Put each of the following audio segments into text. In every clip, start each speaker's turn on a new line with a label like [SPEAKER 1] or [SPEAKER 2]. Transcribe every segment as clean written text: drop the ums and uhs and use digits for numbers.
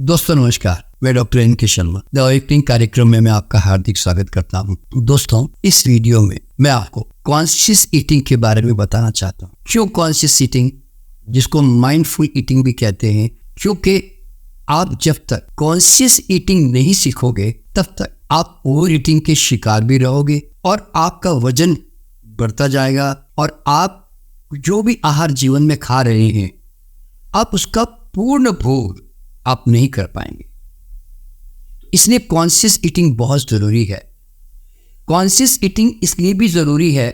[SPEAKER 1] दोस्तों नमस्कार, मैं डॉक्टर एन के शर्मा द अवेकनिंग कार्यक्रम में मैं आपका हार्दिक स्वागत करता हूं। दोस्तों, इस वीडियो में मैं आपको कॉन्शियस ईटिंग के बारे में बताना चाहता हूं। क्यों कॉन्शियस ईटिंग, जिसको माइंडफुल ईटिंग भी कहते हैं? क्योंकि आप जब तक कॉन्शियस ईटिंग नहीं सीखोगे तब तक आप ओवर ईटिंग के शिकार भी रहोगे और आपका वजन बढ़ता जाएगा और आप जो भी आहार जीवन में खा रहे हैं आप उसका पूर्ण भोग आप नहीं कर पाएंगे। इसलिए कॉन्शियस ईटिंग बहुत ज़रूरी है। कॉन्शियस ईटिंग इसलिए भी ज़रूरी है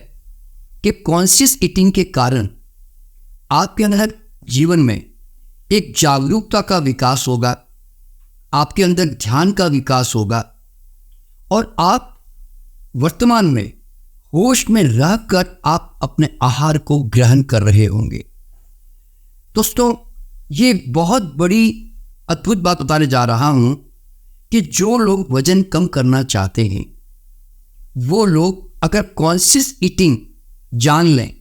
[SPEAKER 1] कि कॉन्शियस ईटिंग के कारण आपके अंदर जीवन में एक जागरूकता का विकास होगा, आपके अंदर ध्यान का विकास होगा और आप वर्तमान में होश में रहकर आप अपने आहार को ग्रहण कर रहे होंगे। दोस्तों, ये बहुत बड़ी अद्भुत बात बताने जा रहा हूं कि जो लोग वजन कम करना चाहते हैं वो लोग अगर कॉन्शियस ईटिंग जान लें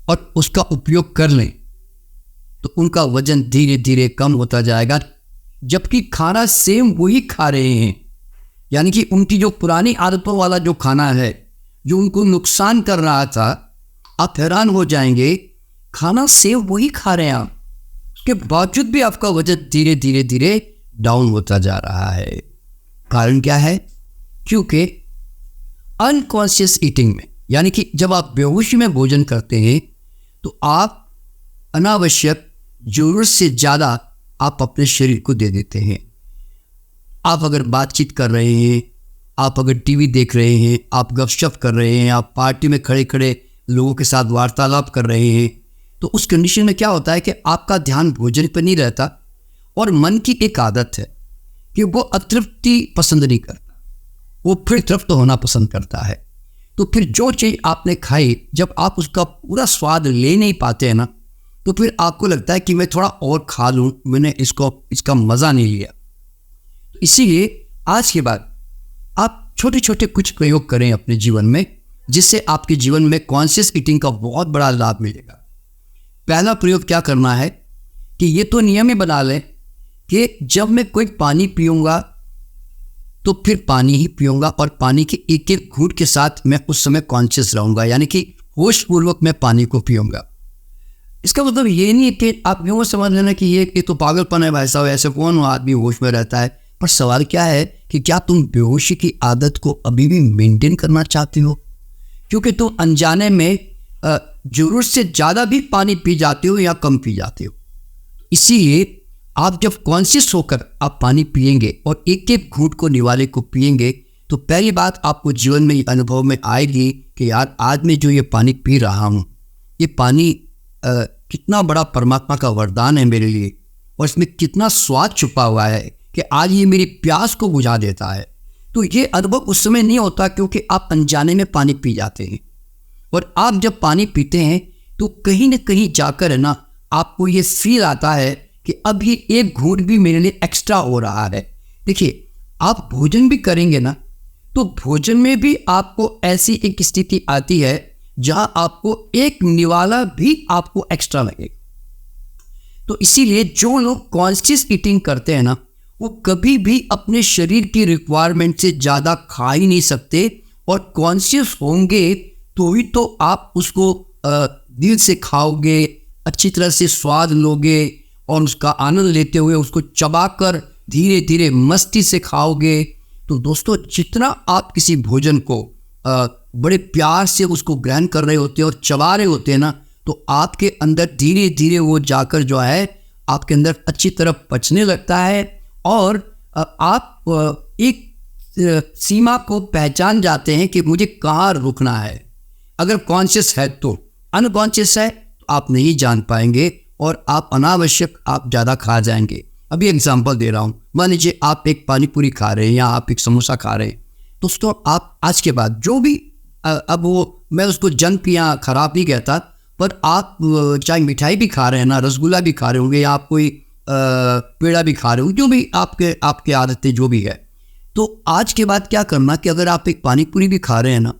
[SPEAKER 1] और उसका उपयोग कर लें तो उनका वजन धीरे धीरे कम होता जाएगा, जबकि खाना सेम वही खा रहे हैं। यानी कि उनकी जो पुरानी आदतों वाला जो खाना है जो उनको नुकसान कर रहा था, आप हैरान हो जाएंगे, खाना सेम वही खा रहे हैं आप, उसके बावजूद भी आपका वजन धीरे धीरे धीरे डाउन होता जा रहा है। कारण क्या है? क्योंकि अनकॉन्शियस ईटिंग में, यानी कि जब आप बेहोशी में भोजन करते हैं तो आप अनावश्यक जरूरत से ज़्यादा आप अपने शरीर को दे देते हैं। आप अगर बातचीत कर रहे हैं, आप अगर टीवी देख रहे हैं, आप गपशप कर रहे हैं, आप पार्टी में खड़े खड़े लोगों के साथ वार्तालाप कर रहे हैं, तो उस कंडीशन में क्या होता है कि आपका ध्यान भोजन पर नहीं रहता और मन की एक आदत है कि वो अतृप्ति पसंद नहीं करता, वो फिर तृप्त होना पसंद करता है। तो फिर जो चीज़ आपने खाई, जब आप उसका पूरा स्वाद ले नहीं पाते हैं ना, तो फिर आपको लगता है कि मैं थोड़ा और खा लूँ, मैंने इसका मज़ा नहीं लिया। तो इसीलिए आज के बाद आप छोटे छोटे कुछ प्रयोग करें अपने जीवन में, जिससे आपके जीवन में कॉन्शियस ईटिंग का बहुत बड़ा लाभ मिलेगा। पहला प्रयोग क्या करना है कि ये तो नियम ही बना लें कि जब मैं कोई पानी पीऊँगा तो फिर पानी ही पीऊँगा और पानी के एक एक घूंट के साथ मैं उस समय कॉन्शियस रहूँगा, यानी कि होशपूर्वक मैं पानी को पीऊँगा। इसका मतलब ये नहीं है कि आप यूँ समझ लेना कि ये तो पागलपन है भाई साहब, ऐसे कौन आदमी होश में रहता है। पर सवाल क्या है कि क्या तुम बेहोशी की आदत को अभी भी मेंटेन करना चाहते हो? क्योंकि तुम अनजाने में जरूरत से ज़्यादा भी पानी पी जाते हो या कम पी जाते हो। इसीलिए आप जब कॉन्शियस होकर आप पानी पिएंगे और एक एक घूंट को निवाले को पिएंगे तो पहली बात आपको जीवन में ये अनुभव में आएगी कि यार आज मैं जो ये पानी पी रहा हूँ, ये पानी कितना बड़ा परमात्मा का वरदान है मेरे लिए और इसमें कितना स्वाद छुपा हुआ है कि आज ये मेरी प्यास को बुझा देता है। तो ये अनुभव उस समय नहीं होता क्योंकि आप अनजाने में पानी पी जाते हैं। और आप जब पानी पीते हैं तो कहीं ना कहीं जाकर है ना, आपको ये फील आता है कि अब ये एक घूंट भी मेरे लिए एक्स्ट्रा हो रहा है। देखिए, आप भोजन भी करेंगे ना तो भोजन में भी आपको ऐसी एक स्थिति आती है जहां आपको एक निवाला भी आपको एक्स्ट्रा लगेगा। तो इसीलिए जो लोग कॉन्शियस ईटिंग करते हैं ना, वो कभी भी अपने शरीर की रिक्वायरमेंट से ज़्यादा खा ही नहीं सकते और कॉन्शियस होंगे तो ही तो आप उसको दिल से खाओगे, अच्छी तरह से स्वाद लोगे और उसका आनंद लेते हुए उसको चबाकर धीरे धीरे मस्ती से खाओगे। तो दोस्तों, जितना आप किसी भोजन को बड़े प्यार से उसको ग्रहण कर रहे होते हैं और चबा रहे होते हैं ना, तो आपके अंदर धीरे धीरे वो जाकर जो है आपके अंदर अच्छी तरह पचने लगता है और आप एक सीमा को पहचान जाते हैं कि मुझे कहाँ रुकना है। अगर कॉन्शियस है तो, अनकॉन्शियस है तो आप नहीं जान पाएंगे और आप अनावश्यक आप ज़्यादा खा जाएंगे। अभी एग्जांपल दे रहा हूँ, मान लीजिए आप एक पानी पूरी खा रहे हैं या आप एक समोसा खा रहे हैं, दोस्तों आप आज के बाद जो भी अब वो मैं उसको जंक या ख़राब नहीं कहता, पर आप चाहे मिठाई भी खा रहे हैं ना, रसगुल्ला भी खा रहे होंगे या आप कोई पेड़ा भी खा रहे हो, जो भी आपके आदतें जो भी है, तो आज के बाद क्या करना कि अगर आप एक पानी पूरी भी खा रहे हैं ना,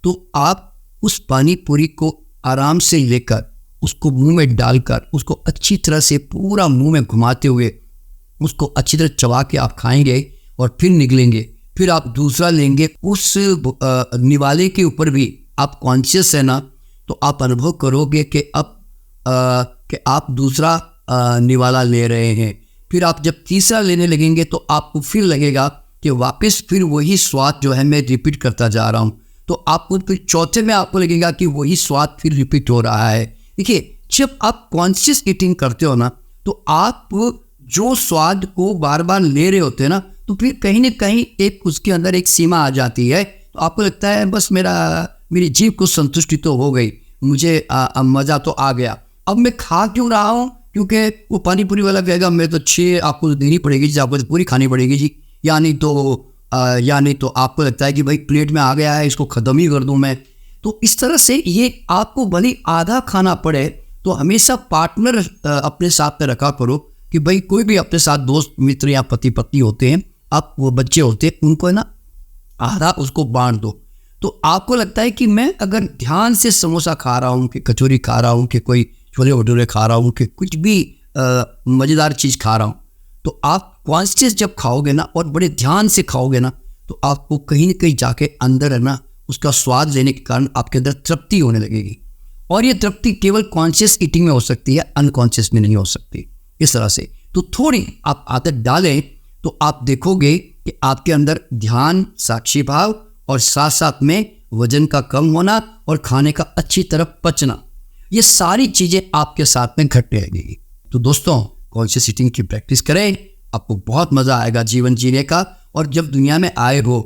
[SPEAKER 1] तो आप उस पानी पूरी को आराम से लेकर उसको मुंह में डालकर उसको अच्छी तरह से पूरा मुंह में घुमाते हुए उसको अच्छी तरह चबा के आप खाएंगे और फिर निगलेंगे, फिर आप दूसरा लेंगे, उस निवाले के ऊपर भी आप कॉन्शियस है ना, तो आप अनुभव करोगे कि अब कि आप दूसरा निवाला ले रहे हैं। फिर आप जब तीसरा लेने लगेंगे तो आपको फिर लगेगा कि वापस फिर वही स्वाद जो है मैं रिपीट करता जा रहा हूँ, तो आपको फिर चौथे में आपको लगेगा कि वही स्वाद फिर रिपीट हो रहा है। देखिए, जब आप कॉन्शियस ईटिंग करते हो ना, तो आप जो स्वाद को बार बार ले रहे होते हैं ना, तो फिर कहीं ना कहीं एक उसके अंदर एक सीमा आ जाती है, तो आपको लगता है बस मेरी जीभ को संतुष्टि तो हो गई, मुझे मज़ा तो आ गया, अब मैं खा क्यों रहा हूँ? क्योंकि वो पानी पूरी वाला कहेगा मैं तो 6 आपको देनी पड़ेगी जी, आपको तो पूरी खानी पड़ेगी जी, या नहीं तो आपको लगता है कि भाई प्लेट में आ गया है, इसको ख़त्म ही कर दूँ मैं। तो इस तरह से ये आपको भले आधा खाना पड़े, तो हमेशा पार्टनर अपने साथ में रखा करो कि भाई कोई भी अपने साथ दोस्त मित्र या पति पत्नी होते हैं, आप वो बच्चे होते हैं, उनको है ना आधा उसको बांट दो। तो आपको लगता है कि मैं अगर ध्यान से समोसा खा रहा हूँ, कि कचौरी खा रहा हूँ, कि कोई छोले भटूरे खा रहा हूँ, कि कुछ भी मज़ेदार चीज़ खा रहा हूँ, तो आप कॉन्शियस जब खाओगे ना और बड़े ध्यान से खाओगे ना, तो आपको कहीं ना कहीं जाके अंदर है ना उसका स्वाद लेने के कारण आपके अंदर तृप्ति होने लगेगी। और ये तृप्ति केवल कॉन्शियस ईटिंग में हो सकती है, अनकॉन्शियस में नहीं हो सकती। इस तरह से तो थोड़ी आप आदत डालें तो आप देखोगे कि आपके अंदर ध्यान, साक्षी भाव और साथ साथ में वजन का कम होना और खाने का अच्छी तरह पचना, ये सारी चीज़ें आपके साथ में घटने लगेगी। तो दोस्तों, कॉन्शियस ईटिंग की प्रैक्टिस करें, आपको बहुत मज़ा आएगा जीवन जीने का। और जब दुनिया में आए हो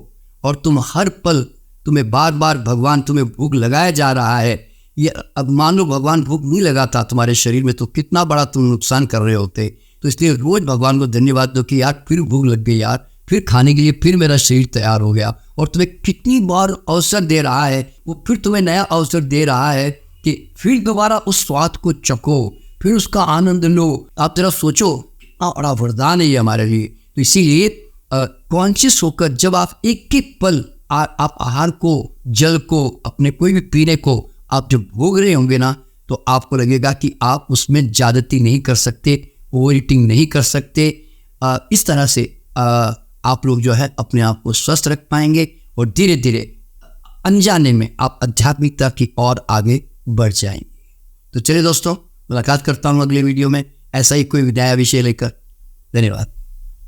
[SPEAKER 1] और तुम हर पल तुम्हें बार बार भगवान तुम्हें भूख लगाया जा रहा है, ये अब मान लो भगवान भूख नहीं लगाता तुम्हारे शरीर में, तो कितना बड़ा तुम नुकसान कर रहे होते। तो इसलिए रोज़ भगवान को धन्यवाद दो कि यार फिर भूख लग गई, यार फिर खाने के लिए फिर मेरा शरीर तैयार हो गया। और तुम्हें कितनी बार अवसर दे रहा है, वो फिर तुम्हें नया अवसर दे रहा है कि फिर दोबारा उस स्वाद को चखो, फिर उसका आनंद लो। आप जरा सोचो, बड़ा वरदान है ये हमारे लिए। तो इसीलिए कॉन्शियस होकर जब आप एक एक पल आप आहार को, जल को, अपने कोई भी पीने को आप जब भोग रहे होंगे ना, तो आपको लगेगा कि आप उसमें ज़्यादती नहीं कर सकते, ओवर ईटिंग नहीं कर सकते। इस तरह से आप लोग जो है अपने आप को स्वस्थ रख पाएंगे और धीरे धीरे अनजाने में आप आध्यात्मिकता की ओर आगे बढ़ जाएंगे। तो चलिए दोस्तों, मुलाकात करता हूँ अगले वीडियो में ऐसा ही कोई नया विषय लेकर। धन्यवाद।